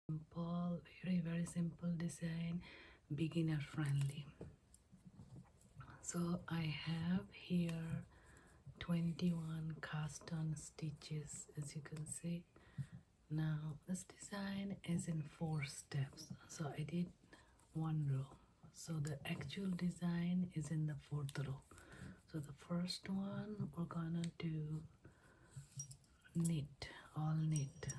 Simple, very simple design, beginner friendly. So I have here 21 cast on stitches, as you can see. Now this design is in 4 steps, so I did 1 row, so the actual design is in the 4th row. So the first one we're gonna do knit, all knit.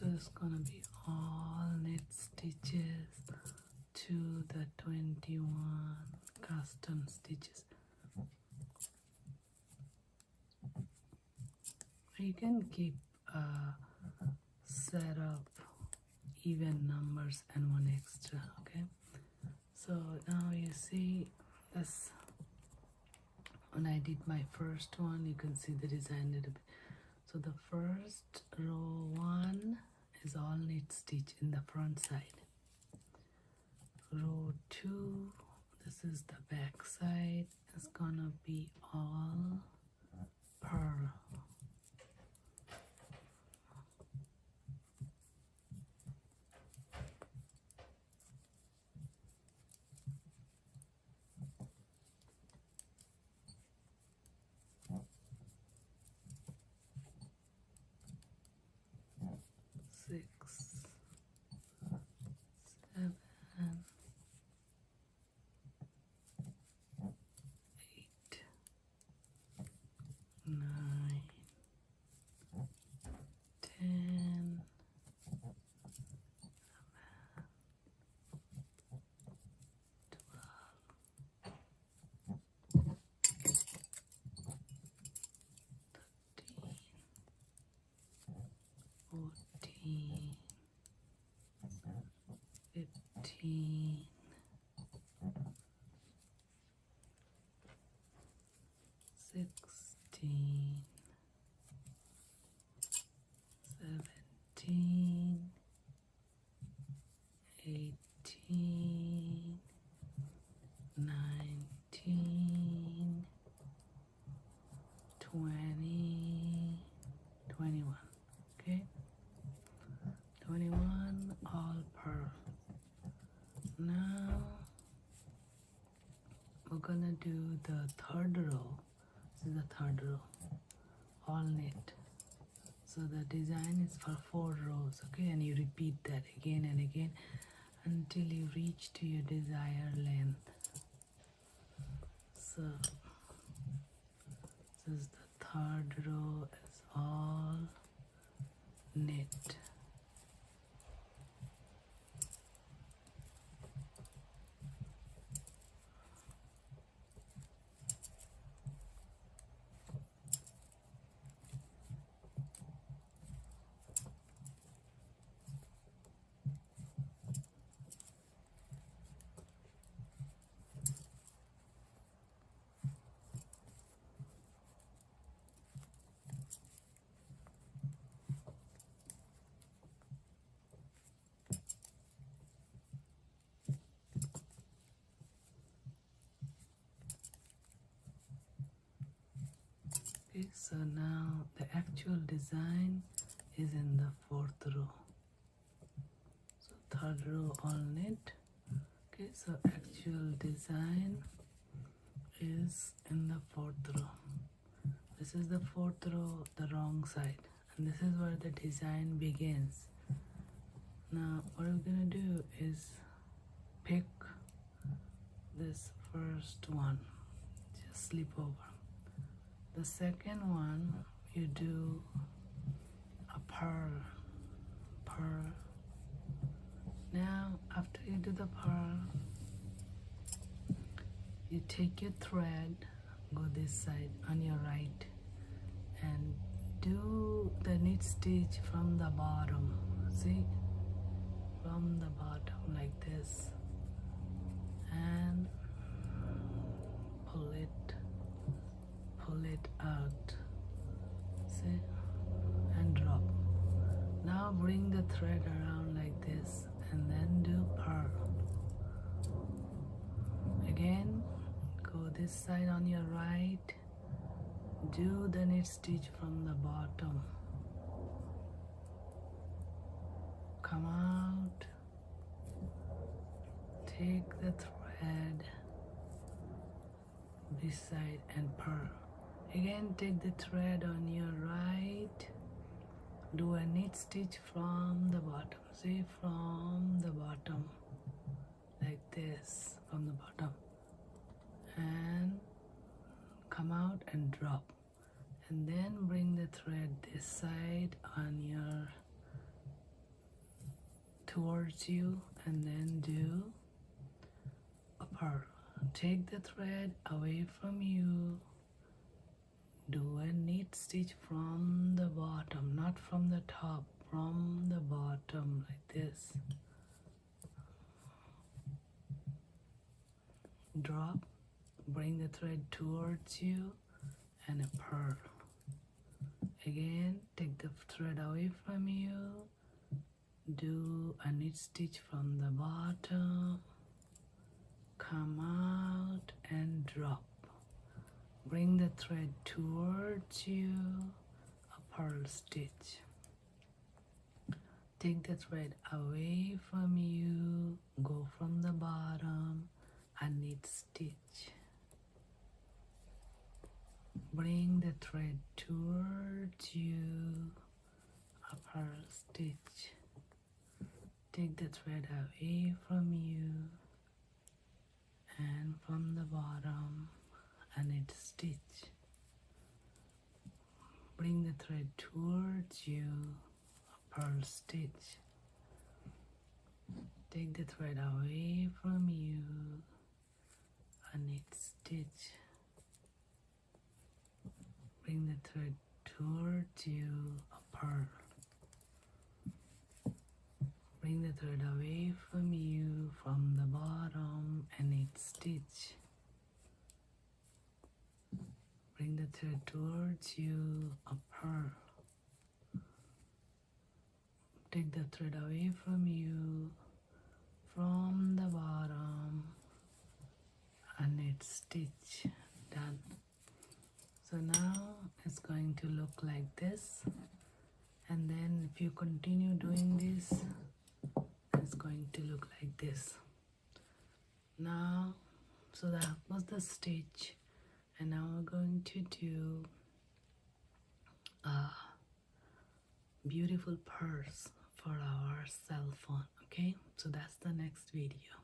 So it's gonna be all knit stitches to the 21 cast on stitches. You can keep a set of even numbers and 1 extra, okay? So now you see this, when I did my first one, you can see the design a little bit. So the first row 1 is all knit stitch in the front side. Row 2, this is the back side, it's gonna be all purl. Six, 7, 8, 9, 10, 14, 15, 16, 17, 18, 19, 20, 21. Okay, 21 all purl. Now we're gonna do the 3rd row. This is the 3rd row, all knit. So the design is for 4 rows, okay, and you repeat that again and again until you reach to your desired length. So this is the 3rd row, is all knit. Okay, so now the actual design is in the 4th row. So 3rd row all knit. Okay, so actual design is in the 4th row. This is the 4th row, the wrong side, and this is where the design begins. Now what we're gonna do is pick this first one, just slip over. The second one, you do a pearl. Now after you do the pearl, you take your thread, go this side on your right, and do the knit stitch from the bottom. See, from the bottom like this, and pull it out. See, and drop. Now bring the thread around like this, and then do pearl. Again, go this side on your right, do the knit stitch from the bottom, come out, take the thread this side and pearl. Again, take the thread on your right, do a knit stitch from the bottom. See, from the bottom like this, from the bottom, and come out and drop, and then bring the thread this side on your towards you, and then do a pearl. Take the thread away from you, do a knit stitch from the bottom, not from the top, from the bottom like this, drop, bring the thread towards you, and a pearl. Again, take the thread away from you, do a knit stitch from the bottom, come out and drop, bring the thread towards you, a pearl stitch, take the thread away from you, go from the bottom, a knit stitch, bring the thread towards you, a pearl stitch, take the thread away from you, and from the bottom a knit stitch, bring the thread towards you, a pearl stitch, take the thread away from you, a knit stitch, bring the thread towards you, a pearl, bring the thread away from you, from the bottom, a knit stitch, bring the thread towards you, a pearl, take the thread away from you, from the bottom, a knit stitch. Done. So now it's going to look like this, and then if you continue doing this, it's going to look like this. Now, so that was the stitch, and now we're going to do a beautiful purse for our cell phone. Okay, so that's the next video.